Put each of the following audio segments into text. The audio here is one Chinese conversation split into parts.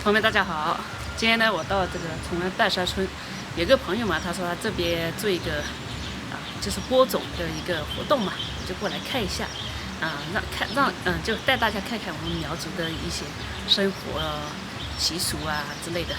朋友们，大家好！今天呢，我到这个崇安半山村，有个朋友嘛，他说他这边做一个就是播种的一个活动嘛，我就过来看一下，就带大家看看我们苗族的一些生活习俗啊之类的。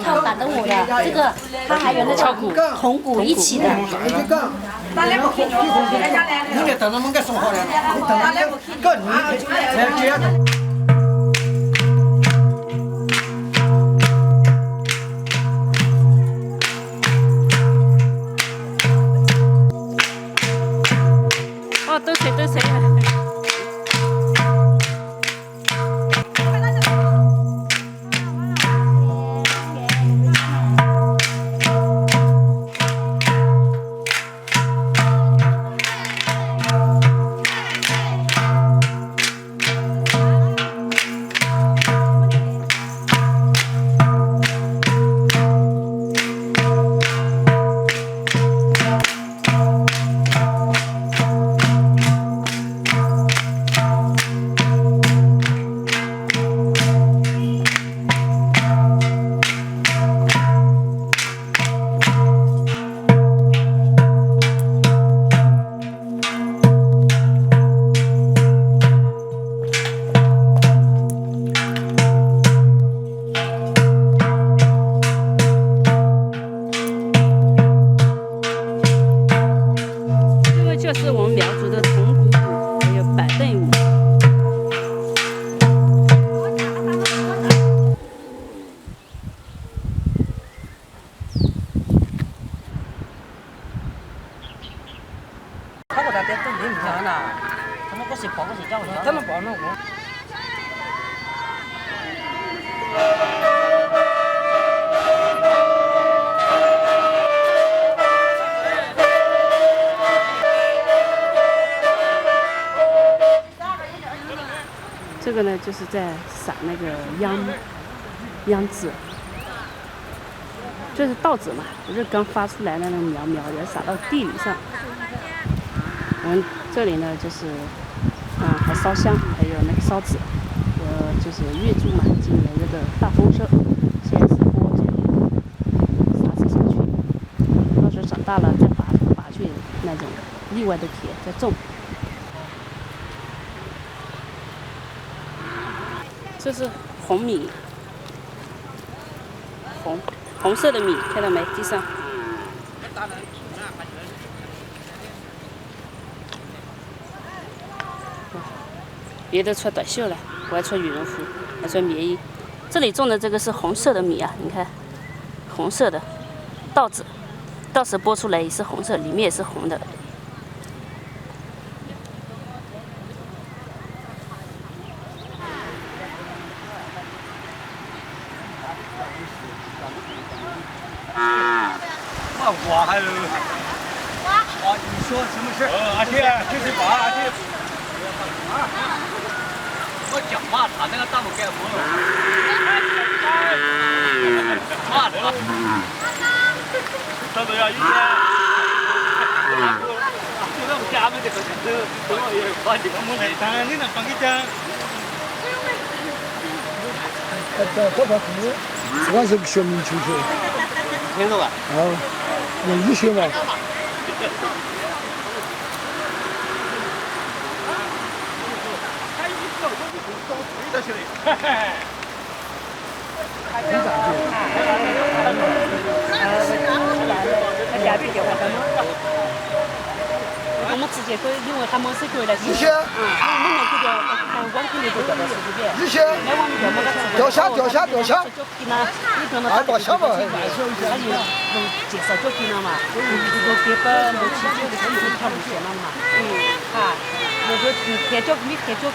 跳板凳舞的，这个它还有那个铜鼓一起的。哦，都谁？就是我们苗族的铜鼓舞，还有板凳舞。他们那边都没苗呢，他们不是跑过去叫我，他们跑那我。这个呢，就是在撒那个秧子，这是稻子嘛，不是刚发出来的那个苗要撒到地里上。我们这里呢，就是还烧香，还有那个烧纸，就是月柱嘛，今年这个大丰收，现在是播这个撒纸上去，到时候长大了再拔去那种另外的田再种。这是红米，红色的米，看到没？地上。别的穿短袖了，我还穿羽绒服，还穿棉衣。这里种的这个是红色的米啊，你看，红色的稻子，到时播出来也是红色，里面也是红的。我还有，你说什么事？阿弟，就是把阿弟，我讲话他那个大拇盖没有，骂的，他都要一天，就让我家们这个都有把这个木来当你那放给家。这火炮裤，我是个学民球球。听到吧？哦，那医学嘛。我们直接可以，因为他们是可以来吃。一些。我们可以叫，我们肯定就叫到十几点。一些。钓虾。哎，把虾嘛。他就介绍就给了嘛，如果别个没吃就他不学了嘛。啊，那个开脚没开脚。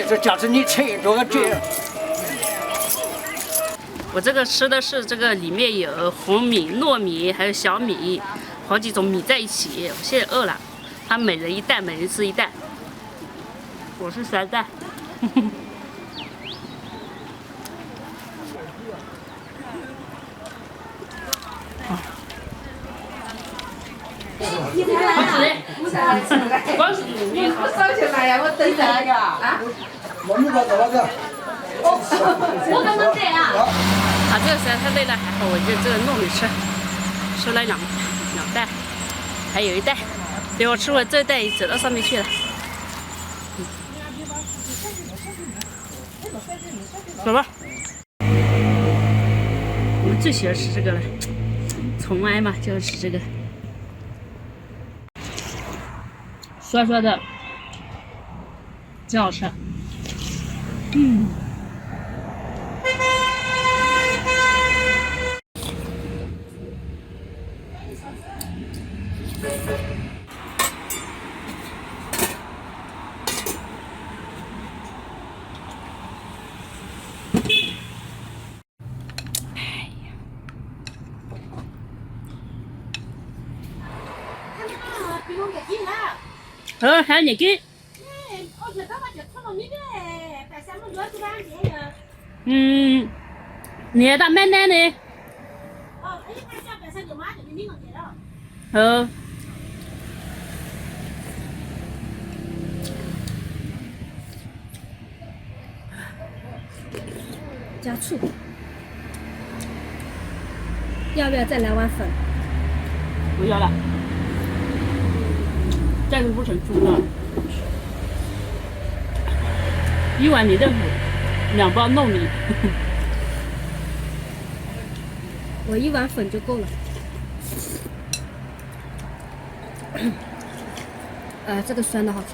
这假设你吃多少这？我这个吃的是这个里面有红米、糯米还有小米，好几种米在一起。我现在饿了，他每人一袋，每人吃一袋。我是3袋。光是你好烧起来呀！我等着呀！啊！我们把这个。我刚刚在啊。啊，这个实在太累了，还好我就这个糯米吃了两袋，还有一袋，等我吃完这袋也走到上面去了。走吧。我们最喜欢吃这个了，宠爱嘛，就是吃这个。酸酸的，真好吃。还有眼睛。你大妹妹呢？加醋，要不要再来碗粉？不要了，这个不成猪的。1碗米豆腐，2包糯米。我1碗粉就够了。这个酸的好吃。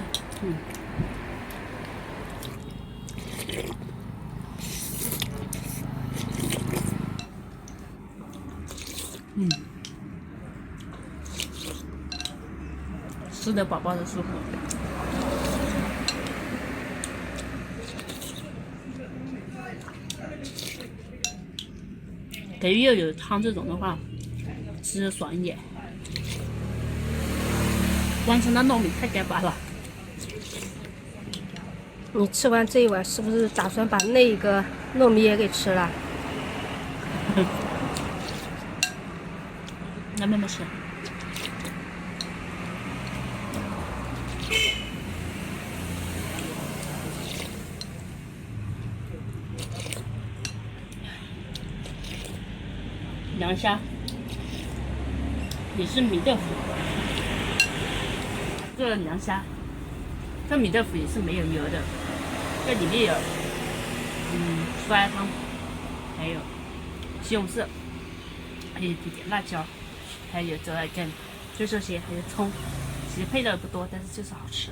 吃得饱饱的舒服。给鱼有汤这种的话，吃着爽一点。完成的糯米太干巴了。你吃完这一碗，是不是打算把那一个糯米也给吃了？来慢慢吃。凉虾也是米豆腐，这个凉虾，这米豆腐也是没有油的，这里面有酸辣汤，还有西红柿，还有一点辣椒，还有折耳根，就这些，还有葱，其实配的不多，但是就是好吃。